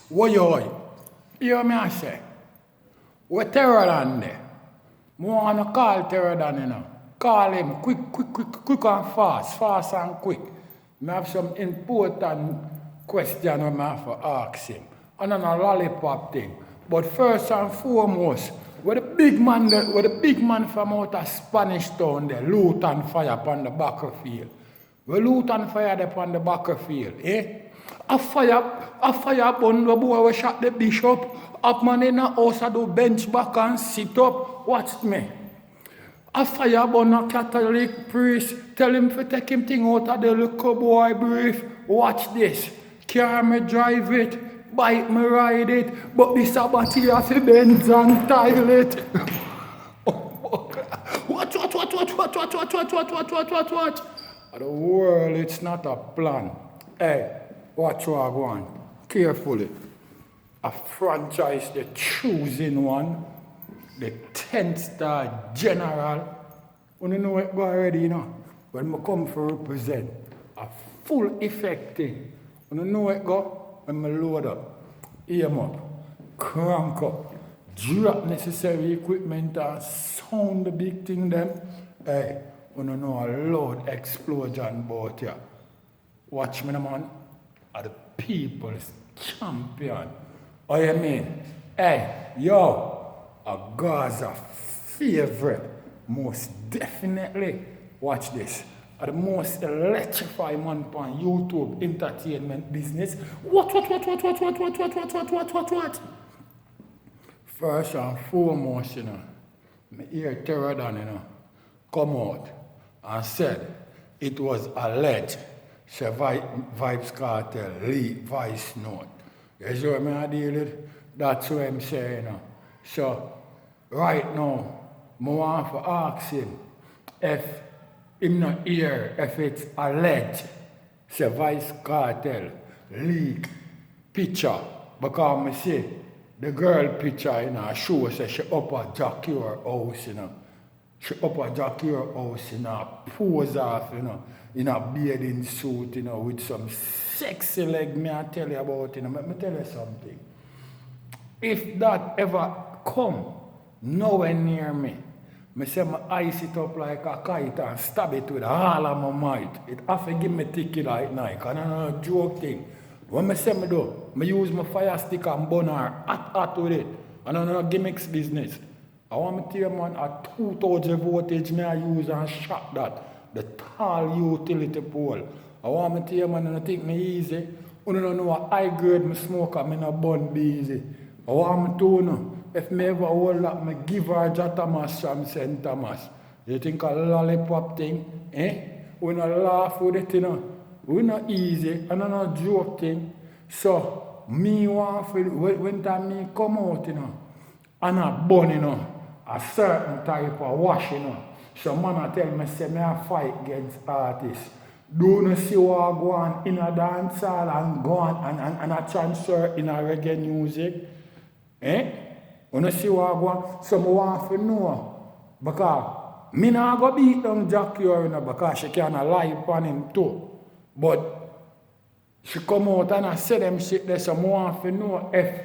What you hear me I say? What Terrordan there? I want to call Terrordan, you know. Call him quick and fast and quick. I have some important question I have to ask him. And on a lollipop thing. But first and foremost, where the big man from out of Spanish Town there, loot and fire upon the battlefield. We loot and fire upon the battlefield, eh? A fire upon the boy we shot the bishop. Up man in the house I do bench back and sit up. Watch me. A fire upon a Catholic priest. Tell him to take him thing out of the little boy brief. Watch this. Car me drive it. Bike me ride it. But this Sabbath here fi Benz and toilet. What? The world, it's not a plan. Hey, watch what I go on. Carefully. A franchise, the choosing one, the 10-star general. You know it go already, you know. When I come for represent, a full effect thing. You know it go, when I load up, aim up, crank up, drop necessary equipment and sound the big thing them. Hey, you know a loud explosion about here. Watch me, man. Are the people's champion. Oh, you mean? Hey, yo, a Gaza favorite. Most definitely. Watch this. Are the most electrifying man on YouTube entertainment business. What? First and foremost, you know, me hear Terrordan, you know, come out and said it was alleged say Vybz Kartel leak voice note. You see what I deal with? That's what I'm saying, you know. So, right now, I want to ask him if him not hear if it's alleged say Vybz Kartel leak picture because I see the girl picture, you know, show say she up at Jacure house, you know. She up at Jacure house, you know, pose off, you know, in a bathing suit, you know, with some sexy leg, me I tell you about, you know. Let me tell you something. If that ever come nowhere near me, I say I ice it up like a kite and stab it with all of my might. It have to give me ticket right now, because I know a joke thing. When I say I do, I use my fire stick and burn her hot with it. I don't know gimmicks business. I want to tell you, man, a 2000 voltage me I use and shot that. The tall utility pole. I want to tell you, man, I don't think me easy. I don't know what high grade me smoke and me not burn be easy. I want to know, if me ever hold up, me give her Jah Thomas from St. Thomas. You think a lollipop thing, eh? We not laugh with it, you know. We not easy, and not joke thing. So, me want to, when time me come out, you know, and I burn, you know, a certain type of wash, you know. So man I tell me, say me I fight against artists. Do not see what I go on in a dance hall and go on and a transfer in a reggae music. Eh? You don't see what I go on? So I want to know. Because me not go beat down Jackie, you know, because she can lie upon him too. But she come out and I say them shit there, so I want to know if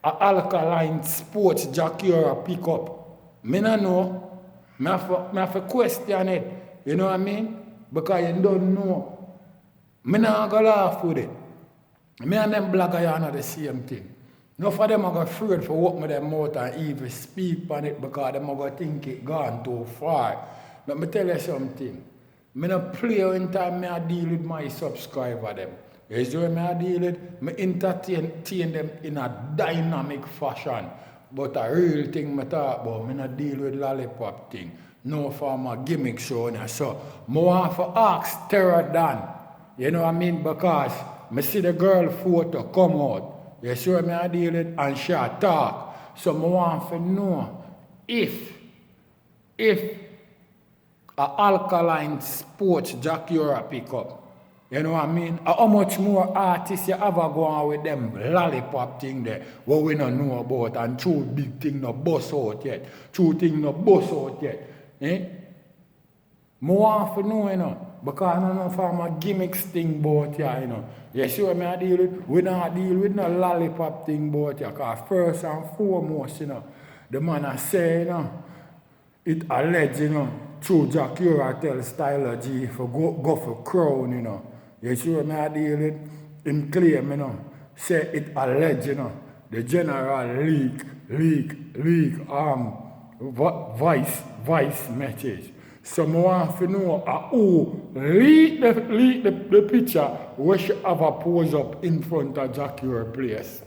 a alkaline sports Jackie or pick up. Me not know. I have to question it. You know what I mean? Because you don't know. I not going to laugh with it. Me and them bloggers are not the same thing. Enough of them are afraid for what me them out and even speak on it because them are going to think it gone too far. Let me tell you something. I don't play when time I deal with my subscriber them. You see what I deal with? I entertain them in a dynamic fashion. But a real thing I talk about, I don't deal with lollipop thing. No form of gimmick show. So, I want to ask Terrordan, you know what I mean? Because I see the girl photo come out. You see what I deal with? And she talk. So, I want to know if a alkaline sports Jacura pick up. You know what I mean? How much more artists you ever go on with them lollipop thing there, what we don't know about, and two big thing no bust out yet. Two thing no bust out yet. Eh? I want to know, you know. Because I don't know if I'm a gimmicks thing about ya, you know. You see what I deal with? We don't deal with no lollipop thing about ya. Because first and foremost, you know, the man I say, you know, it alleged, you know, through Jack Ura tell Styler G for go for crown, you know. You see what I deal with? Him claim, you know, say it alleged, you know, the general leak, voice message. So I want to know who leak the picture where she have a pose up in front of Jack Ura place.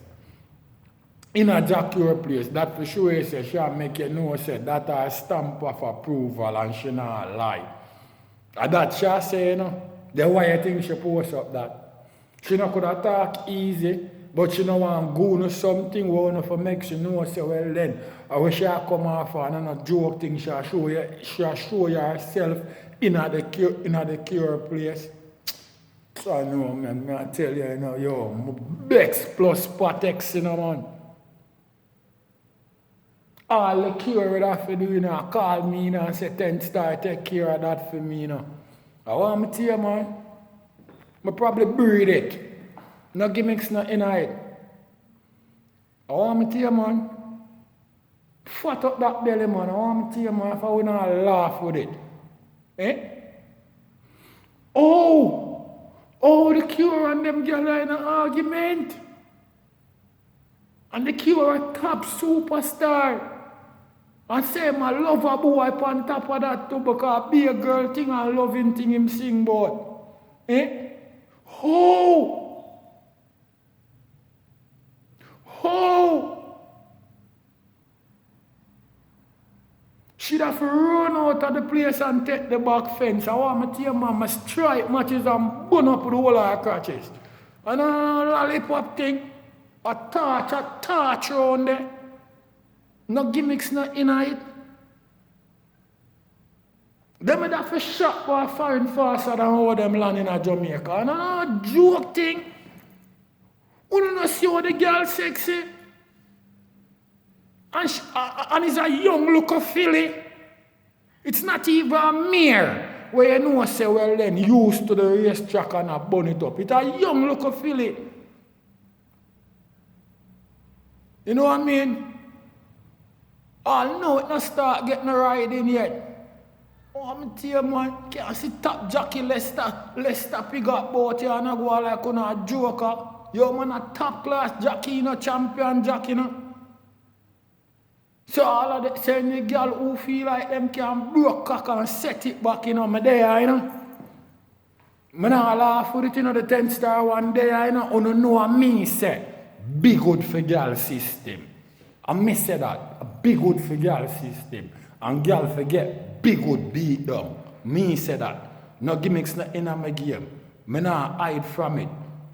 In a Jack Ura place, that for sure say she make you know say that a stamp of approval and she not lie. And that she say, you know, then why you think she post up that? She not could have talk easy, but she no want go no something where no for make you know say well then. Or when she come off and a joke thing she show you herself in the cure place. So I know man, I tell you, you know, yo, Bex plus Patex, you know man. All the cure that for do, you know, call me, you know, and say 10 star, take care of that for me, you know. I want me to you, man. I probably breed it. No gimmicks, no in it. I want me to you, man. Fat up that belly, man. I want me to you, man, if I will not laugh with it. Eh? Oh, the cure and them girl are in an argument. And the cure a top superstar. And say my lover boy on top of that too because be a girl thing and loving thing him sing about. Eh? How? She'd have to run out of the place and take the back fence. I want me to tell you, man, strike matches and burn up the whole of her crutches. And a lollipop thing, a torch around there. No gimmicks, no in it. Them would have to shot for a foreign faster than how them land in Jamaica. And a joke thing. You don't see how the girl sexy. And it's a young look of filly. It's not even a mare where you know say, well then, used to the racetrack and a bun it up. It's a young look of filly. You know what I mean? Oh no, it not start getting a ride in yet. Oh, I'm tell you, man, can't see top jockey Lester pick up boat here and I go like a joker. Yo, man, a top class jockey, you know, champion jockey, you know. So all of the saying the girl who feel like them can broke cock and set it back, you know, me there, you know. Me not laugh with it, you know, the 10 star one day, you know, you know what me say. Big good for girl system. And me say that, a big good for girl system. And girl forget big good beat down. Me say that. No gimmicks not in my game. Me not hide from it.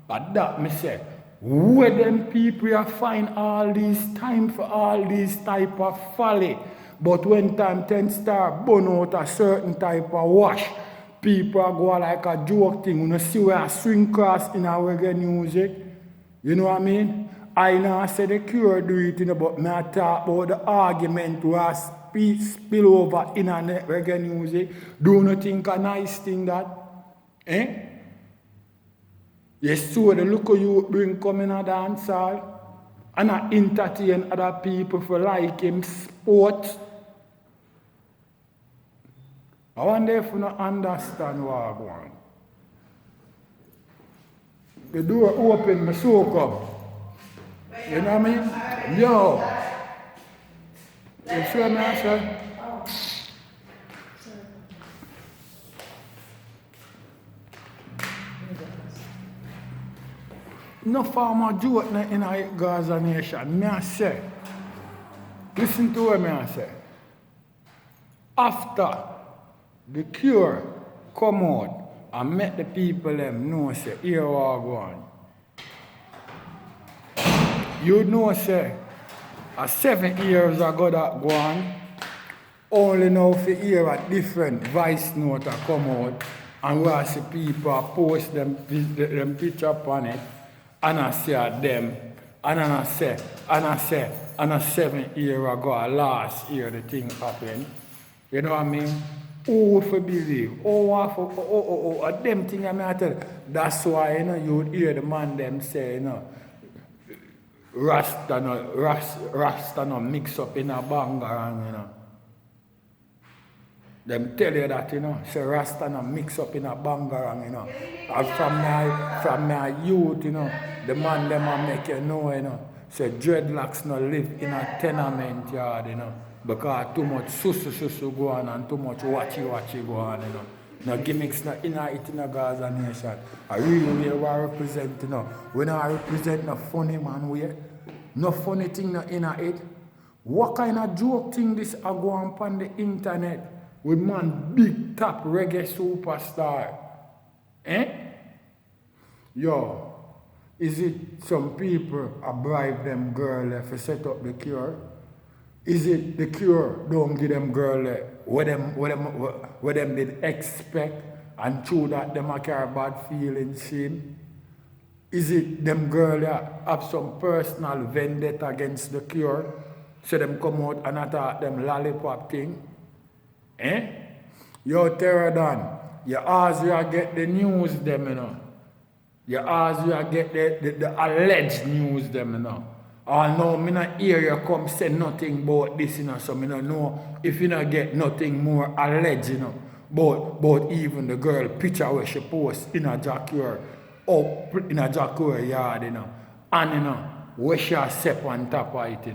But that me say, where them people are find all this time for all this type of folly. But when time 10 star burn out a certain type of wash, people are go like a joke thing. You know, see where I swing cross in our reggae music. You know what I mean? I now say the cure do it, you know, but me I talk about the argument where spill over internet reggae music. Do you think a nice thing that? Eh? You saw the look of you bring coming a dance hall and I entertain other people for like him sport. I wonder if you don't understand what I want. The door open, my soak up. You know what I mean? Yo. You see what I say? No farmer do it in a Gaza nation. Me I say, listen to what me I say. After the cure come out and make the people them know say, here we are going. You know say, 7 years ago that go on, only now for hear a different voice note come out and where I see people post them picture upon it. And I say them, and I say, 7 years ago, last year the thing happened. You know what I mean? Who for believe? Them thing I tell you. That's why, you would hear the man them say, Rasta no mix up in a bangarang, Them tell you that, say Rasta no mix up in a bangarang, And from my youth, the man them a make you know, say dreadlocks no live in a tenement yard, because too much susu go on and too much watchy go on, No gimmicks not in it in a Gaza nation. I really we represent, We don't represent no funny man way. No funny thing not in it. What kind of joke thing this I go on the internet with man big top reggae superstar? Yo, is it some people bribe them girl to set up the cure? Is it the cure don't give them girl what them did expect and through that them a carry bad feelings in? Is it them girl have some personal vendetta against the cure? So them come out and attack them lollipop thing? Yo, Terradon, you ask you get the news them, You ask you get the alleged news them, Although me not hear you come say nothing about this, so me don't know if you not get nothing more alleged, But even the girl picture where she post in a Jacure, up in a Jacure yard, and where she step on top of it,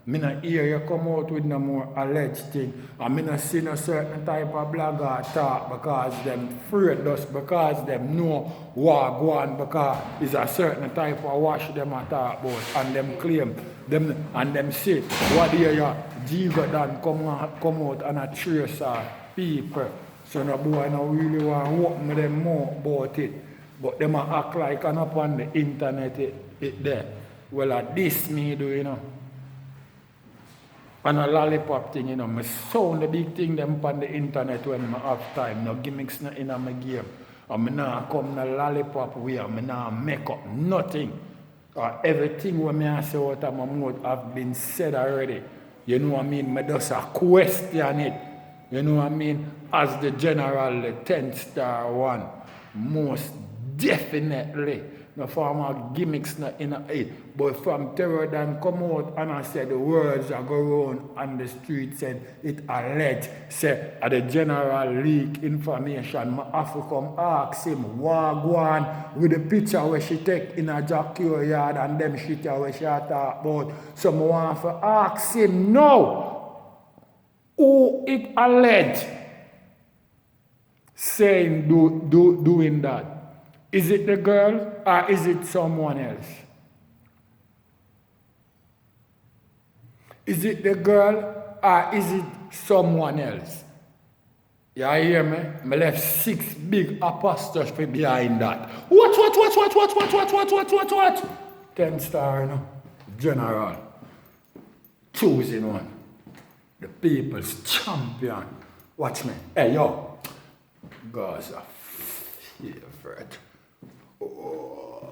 Me not hear you come out with no more alleged thing. And me not see no certain type of blogger talk because them afraid just because them know what go on because it's a certain type of wash them a talk about and them claim them and them say what hear you Jigo Dan come out and a trace people. So no boy no really want to open them more about it. But them a act like and up on the internet it there. Well this me do, And a lollipop thing, me sound the big thing them on the internet when I have time. No gimmicks in my game. And me nah come the lollipop way. Me nah make up nothing. Everything when I say out of my mouth have been said already. You know what I mean? Me just a question it. You know what I mean? As the general, the 10 star one. Most definitely. No formal gimmicks not in it. But from Terradon come out and I said the words that go around on the street said it alleged. Say at the general leak information, I have to come ask him what go on with the picture where she take in a Jacure yard and them shit where she talk about. So I want to ask him now who it alleged saying doing that. Is it the girl or is it someone else? Is it the girl or is it someone else? You hear me? I left 6 big apostrophes behind that. What? 10 star, General. Choosing one. The people's champion. Watch me. Hey, yo. God's a favorite. Oh.